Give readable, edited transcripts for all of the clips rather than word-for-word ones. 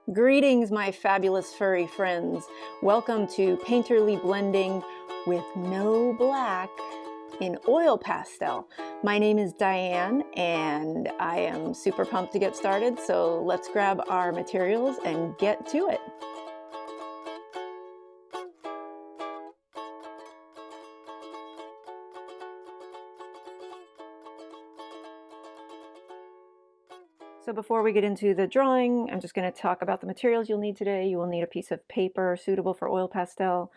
Greetings, my fabulous furry friends. Welcome to Painterly Blending with no black in oil pastel. My name is Diane and I am super pumped to get started, so let's grab our materials and get to it. So before we get into the drawing, I'm just going to talk about the materials you'll need today. You will need a piece of paper suitable for oil pastel.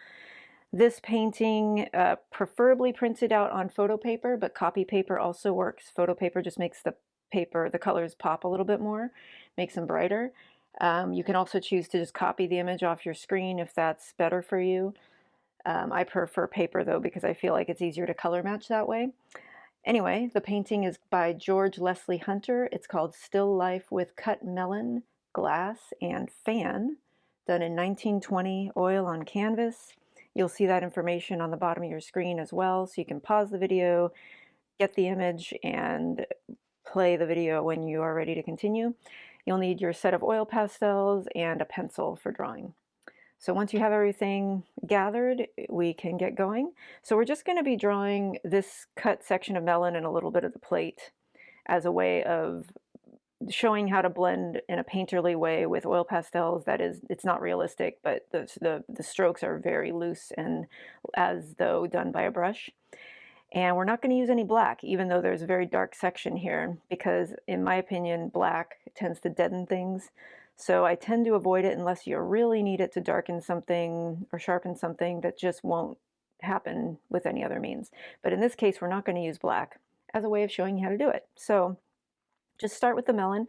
This painting, preferably printed out on photo paper, but copy paper also works. Photo paper just makes the paper, the colors pop a little bit more, makes them brighter. You can also choose to just copy the image off your screen if that's better for you. I prefer paper though because I feel like it's easier to color match that way. Anyway, the painting is by George Leslie Hunter. It's called Still Life with Cut Melon, Glass, and Fan, done in 1920, oil on canvas. You'll see that information on the bottom of your screen as well, so you can pause the video, get the image, and play the video when you are ready to continue. You'll need your set of oil pastels and a pencil for drawing. So once you have everything gathered, we can get going. So we're just going to be drawing this cut section of melon and a little bit of the plate as a way of showing how to blend in a painterly way with oil pastels. That is, it's not realistic, but the strokes are very loose and as though done by a brush. And we're not going to use any black, even though there's a very dark section here, because in my opinion, black tends to deaden things. So I tend to avoid it unless you really need it to darken something or sharpen something that just won't happen with any other means. But in this case, we're not going to use black as a way of showing you how to do it. So just start with the melon.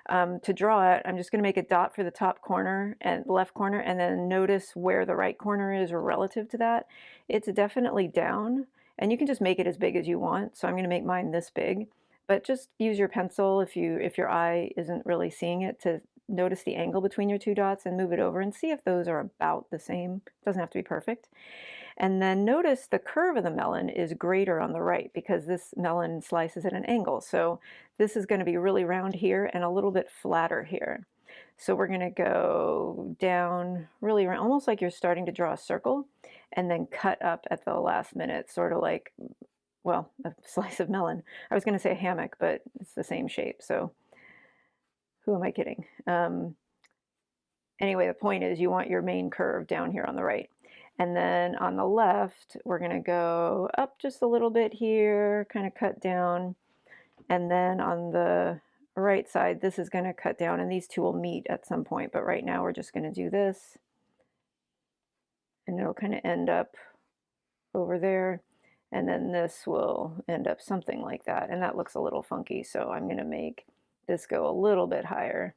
To draw it, I'm just going to make a dot for the top corner and left corner, and then notice where the right corner is relative to that. It's definitely down, and you can just make it as big as you want. So I'm going to make mine this big, but just use your pencil if your eye isn't really seeing it to notice the angle between your two dots and move it over and see if those are about the same. It doesn't have to be perfect. And then notice the curve of the melon is greater on the right because this melon slices at an angle. So this is going to be really round here and a little bit flatter here. So we're going to go down really around, almost like you're starting to draw a circle, and then cut up at the last minute, sort of like, well, a slice of melon. I was going to say a hammock, but it's the same shape. So who am I kidding? Anyway, the point is you want your main curve down here on the right. And then on the left, we're going to go up just a little bit here, kind of cut down. And then on the right side, this is going to cut down, and these two will meet at some point. But right now, we're just going to do this. And it'll kind of end up over there. And then this will end up something like that. And that looks a little funky. So I'm going to make this go a little bit higher.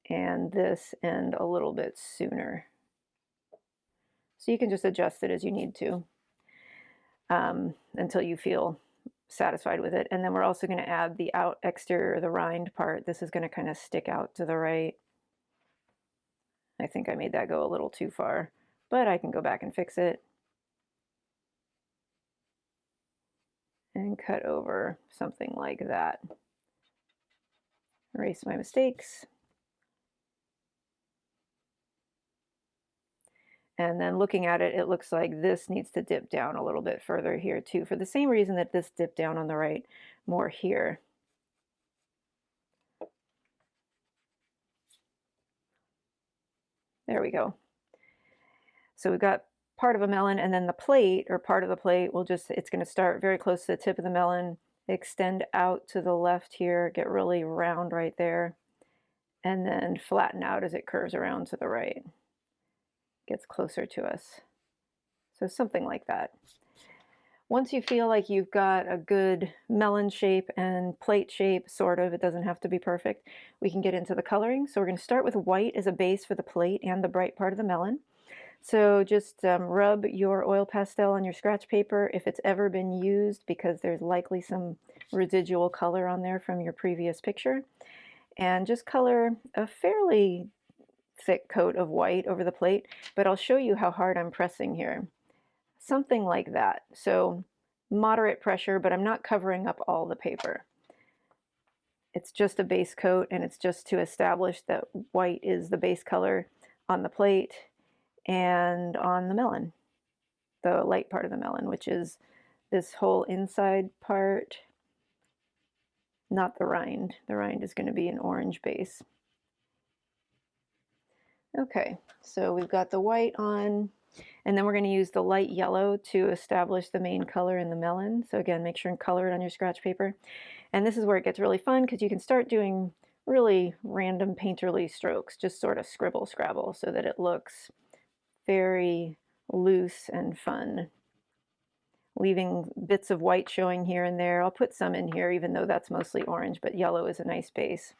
And this end a little bit sooner. So you can just adjust it as you need to until you feel satisfied with it. And then we're also going to add the exterior, the rind part. This is going to kind of stick out to the right. I think I made that go a little too far, but I can go back and fix it. And cut over something like that. Erase my mistakes. And then looking at it, it looks like this needs to dip down a little bit further here too, for the same reason that this dipped down on the right more here. There we go. So we've got part of a melon, and then the plate, or part of the plate, will just, it's going to start very close to the tip of the melon, extend out to the left here, get really round right there, and then flatten out as it curves around to the right. Gets closer to us. So something like that. Once you feel like you've got a good melon shape and plate shape, sort of, it doesn't have to be perfect, we can get into the coloring. So we're going to start with white as a base for the plate and the bright part of the melon. So just rub your oil pastel on your scratch paper if it's ever been used, because there's likely some residual color on there from your previous picture. And just color a fairly thick coat of white over the plate, but I'll show you how hard I'm pressing here. Something like that. So moderate pressure, but I'm not covering up all the paper. It's just a base coat, and it's just to establish that white is the base color on the plate and on the melon, the light part of the melon, which is this whole inside part, not the rind. The rind is going to be an orange base. Okay, so we've got the white on, and then we're going to use the light yellow to establish the main color in the melon. So again, make sure and color it on your scratch paper. And this is where it gets really fun because you can start doing really random painterly strokes, just sort of scribble scrabble so that it looks very loose and fun. Leaving bits of white showing here and there. I'll put some in here even though that's mostly orange, but yellow is a nice base.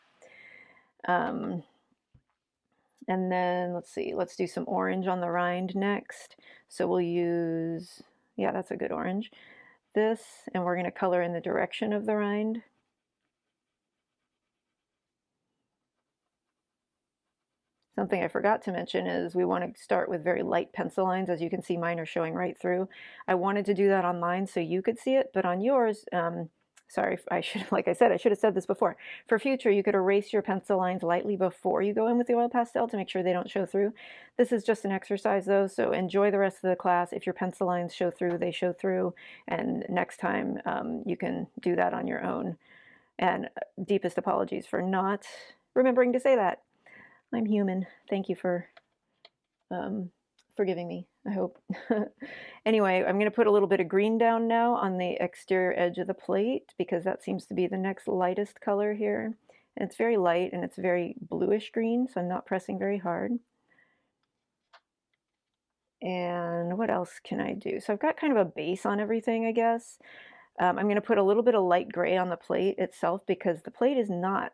And then let's see, let's do some orange on the rind next. So we'll use, yeah, that's a good orange. This, and we're going to color in the direction of the rind. Something I forgot to mention is we want to start with very light pencil lines. As you can see, mine are showing right through. I wanted to do that on mine so you could see it, but on yours, sorry, like I said, I should have said this before. For future, you could erase your pencil lines lightly before you go in with the oil pastel to make sure they don't show through. This is just an exercise though, so enjoy the rest of the class. If your pencil lines show through, they show through, and next time you can do that on your own. And deepest apologies for not remembering to say that. I'm human. Thank you for forgiving me, I hope. Anyway, I'm going to put a little bit of green down now on the exterior edge of the plate because that seems to be the next lightest color here. And it's very light and it's very bluish green, so I'm not pressing very hard. And what else can I do? So I've got kind of a base on everything, I guess. I'm going to put a little bit of light gray on the plate itself because the plate is not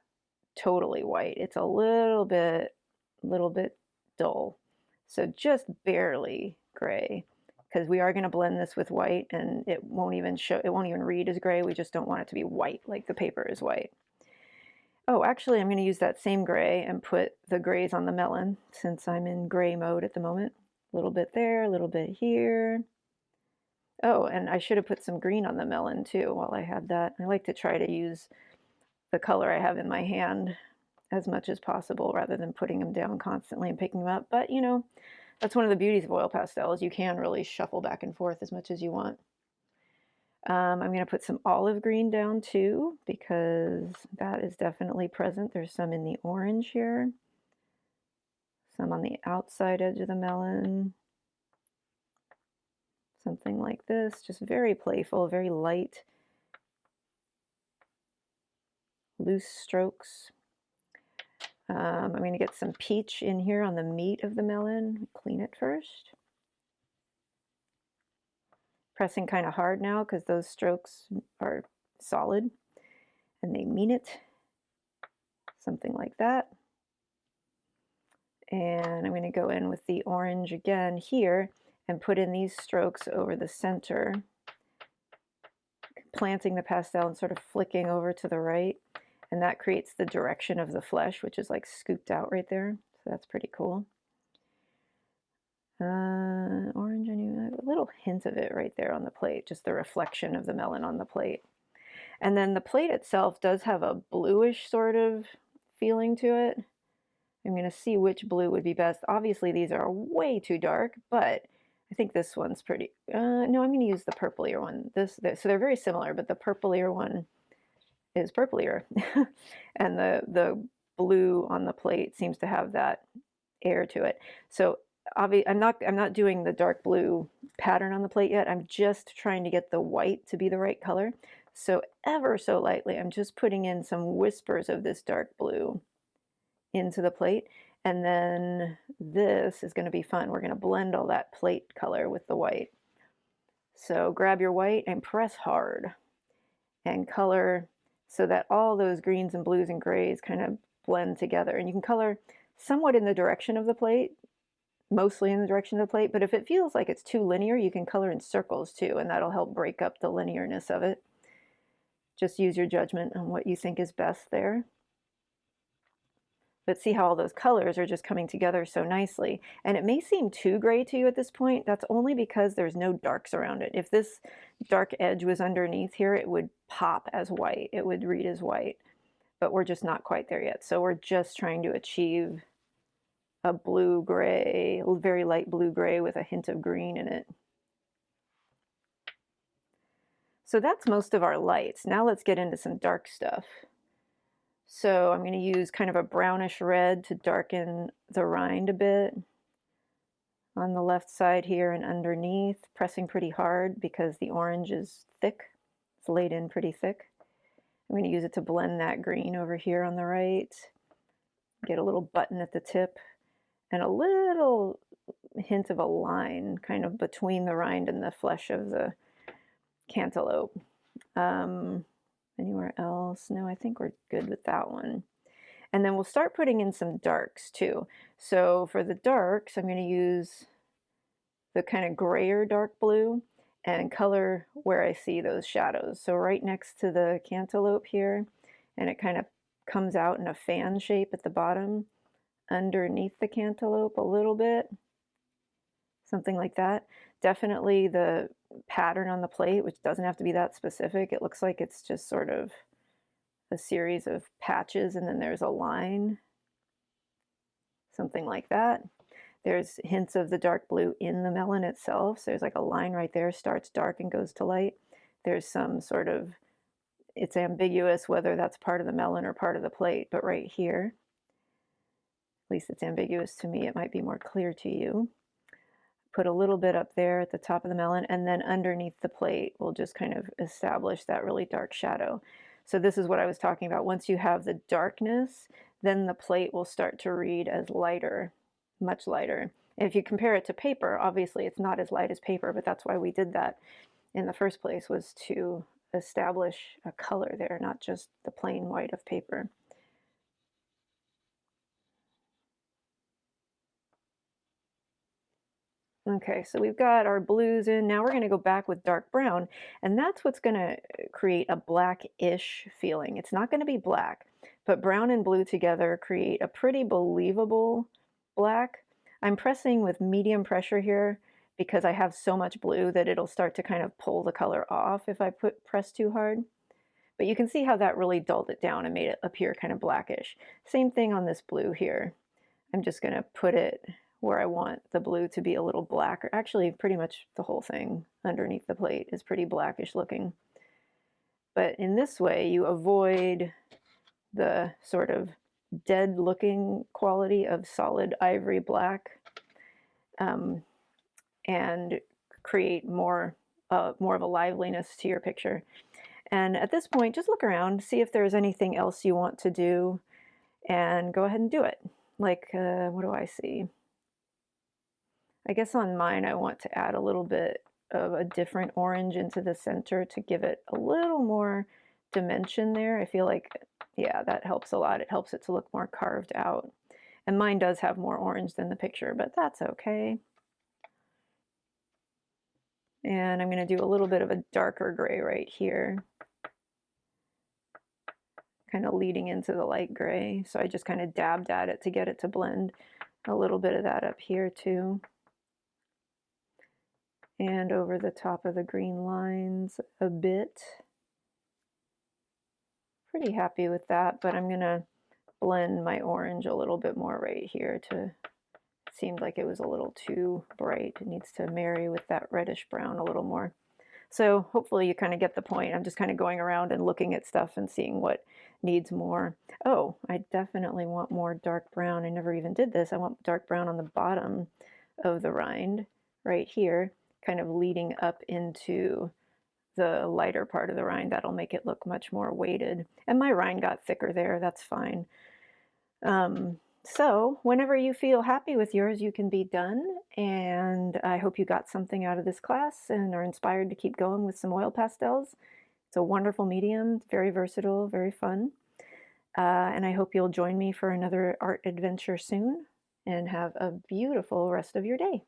totally white. It's a little bit dull. So just barely gray because we are going to blend this with white and it won't even read as gray. We just don't want it to be white like the paper is white. Oh, actually, I'm going to use that same gray and put the grays on the melon since I'm in gray mode at the moment. A little bit there, a little bit here. Oh, and I should have put some green on the melon too while I had that. I like to try to use the color I have in my hand as much as possible rather than putting them down constantly and picking them up. But you know, that's one of the beauties of oil pastels. You can really shuffle back and forth as much as you want. I'm going to put some olive green down too because that is definitely present. There's some in the orange here, some on the outside edge of the melon, something like this, just very playful, very light, loose strokes. I'm going to get some peach in here on the meat of the melon. Clean it first. Pressing kind of hard now because those strokes are solid and they mean it. Something like that. And I'm going to go in with the orange again here and put in these strokes over the center, planting the pastel and sort of flicking over to the right. And that creates the direction of the flesh, which is like scooped out right there. So that's pretty cool. Orange, and a little hint of it right there on the plate, just the reflection of the melon on the plate. And then the plate itself does have a bluish sort of feeling to it. I'm going to see which blue would be best. Obviously, these are way too dark, but I think this one's pretty... no, I'm going to use the purplier one. So they're very similar, but the purplier one is purplier. And the blue on the plate seems to have that air to it. So I'm not doing the dark blue pattern on the plate yet. I'm just trying to get the white to be the right color. So ever so lightly, I'm just putting in some whispers of this dark blue into the plate. And then this is going to be fun. We're going to blend all that plate color with the white. So grab your white and press hard and color so that all those greens and blues and grays kind of blend together. And you can color somewhat in the direction of the plate, mostly in the direction of the plate, but if it feels like it's too linear, you can color in circles too, and that'll help break up the linearness of it. Just use your judgment on what you think is best there. But see how all those colors are just coming together so nicely. And it may seem too gray to you at this point. That's only because there's no darks around it. If this dark edge was underneath here, it would pop as white. It would read as white. but we're just not quite there yet. So we're just trying to achieve a blue-gray, very light blue-gray with a hint of green in it. So that's most of our lights. Now let's get into some dark stuff. So I'm going to use kind of a brownish red to darken the rind a bit on the left side here and underneath, pressing pretty hard because the orange is thick. It's laid in pretty thick. I'm going to use it to blend that green over here on the right. Get a little button at the tip and a little hint of a line kind of between the rind and the flesh of the cantaloupe. Anywhere else? No, I think we're good with that one. And then we'll start putting in some darks too. So for the darks, I'm going to use the kind of grayer dark blue and color where I see those shadows. So right next to the cantaloupe here, and it kind of comes out in a fan shape at the bottom, underneath the cantaloupe a little bit, something like that. Definitely the pattern on the plate, which doesn't have to be that specific. It looks like it's just sort of a series of patches and then there's a line, something like that. There's hints of the dark blue in the melon itself. So there's like a line right there, starts dark and goes to light. There's some sort of, it's ambiguous whether that's part of the melon or part of the plate, but right here, at least it's ambiguous to me, it might be more clear to you. Put a little bit up there at the top of the melon, and then underneath the plate, we'll just kind of establish that really dark shadow. So this is what I was talking about. Once you have the darkness, then the plate will start to read as lighter, much lighter. And if you compare it to paper, obviously it's not as light as paper, but that's why we did that in the first place, was to establish a color there, not just the plain white of paper. Okay, so we've got our blues in. Now we're going to go back with dark brown, and that's what's going to create a blackish feeling. It's not going to be black, but brown and blue together create a pretty believable black. I'm pressing with medium pressure here because I have so much blue that it'll start to kind of pull the color off if I press too hard. But you can see how that really dulled it down and made it appear kind of blackish. Same thing on this blue here. I'm just going to put it where I want the blue to be a little black, or actually pretty much the whole thing underneath the plate is pretty blackish looking. But in this way, you avoid the sort of dead looking quality of solid ivory black, and create more of a liveliness to your picture. And at this point, just look around, see if there's anything else you want to do, and go ahead and do it. Like, what do I see? I guess on mine, I want to add a little bit of a different orange into the center to give it a little more dimension there. I feel like, yeah, that helps a lot. It helps it to look more carved out. And mine does have more orange than the picture, but that's okay. And I'm going to do a little bit of a darker gray right here, kind of leading into the light gray. So I just kind of dabbed at it to get it to blend. A little bit of that up here too. And over the top of the green lines a bit. Pretty happy with that, but I'm gonna blend my orange a little bit more right here to, it seemed like it was a little too bright. It needs to marry with that reddish brown a little more. So hopefully you kind of get the point. I'm just kind of going around and looking at stuff and seeing what needs more. Oh, I definitely want more dark brown. I never even did this. I want dark brown on the bottom of the rind right here, kind of leading up into the lighter part of the rind. That'll make it look much more weighted. And my rind got thicker there, that's fine. So whenever you feel happy with yours, you can be done. And I hope you got something out of this class and are inspired to keep going with some oil pastels. It's a wonderful medium, very versatile, very fun. And I hope you'll join me for another art adventure soon, and have a beautiful rest of your day.